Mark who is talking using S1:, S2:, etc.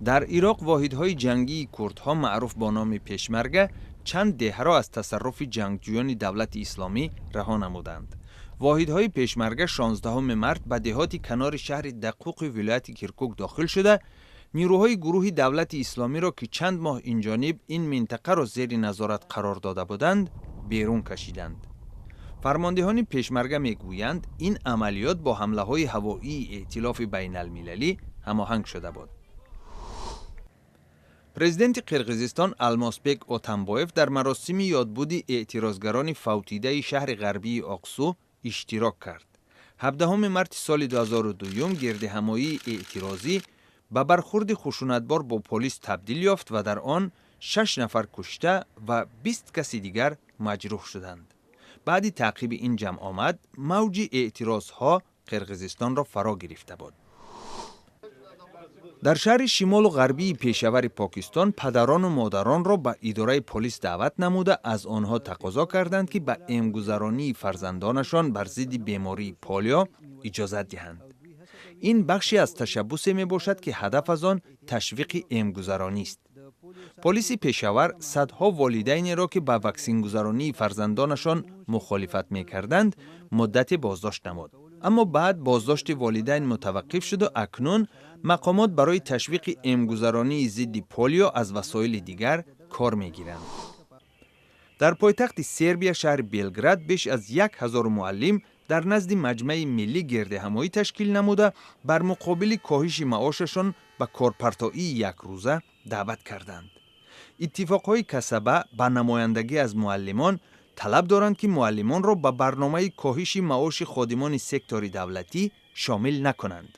S1: در عراق واحدهای جنگی کردها معروف با نام پشمرگه چند دهه را از تصرف جنگجویان دولت اسلامی رها نمودند. واحدهای پشمرگه 16 مارس به دهاتی کنار شهر دقوق ولایت کرکوک داخل شده، نیروهای گروه دولت اسلامی را که چند ماه اینجانب این منطقه را زیر نظارت قرار داده بودند بیرون کشیدند. فرماندهان پشمرگه میگویند این عملیات با حمله های هوایی ائتلاف بین المللی هماهنگ شده بود. پرزیدنت قرقیزستان الماسبک اتنبایف در مراسم یادبود اعتراضگران فوتیده شهر غربی آقسو اشتراک کرد. 17 مارس سال 2002 گردهمایی اعتراضی به برخورد خشونتبار با پلیس تبدیل یافت و در آن 6 نفر کشته و 20 کسی دیگر مجروح شدند. بعد تعقیب این جمع آمد، موج اعتراضها قرقیزستان را فرا گرفته بود. در شهر شمال و غربی پشاور پاکستان پدران و مادران را به اداره پلیس دعوت نموده از آنها تقاضا کردند که به امگذرانی فرزندانشان بر ضد بیماری پولیو اجازت دهند. این بخشی از تشبث می باشد که هدف از آن تشویق امگذرانی است. پلیس پشاور صدها والدین را که به واکسین گذرانی فرزندانشان مخالفت می کردند مدت بازداشت نمود. اما بعد بازداشت والدین متوقف شد و اکنون مقامات برای تشویق امگذرانی ضد پولیو از وسایل دیگر کار می گیرند. در پایتخت سربیا شهر بلگراد بیش از 1000 معلم در نزد مجمع ملی گردهمایی تشکیل نموده بر مقابل کاهش معاششان به کارپرتایی یک روزه دعوت کردند. اتفاقهای کسبه با نمایندگی از معلمان طلب دارند که معلمان را به برنامه کاهش معاش خادمان سکتور دولتی شامل نکنند.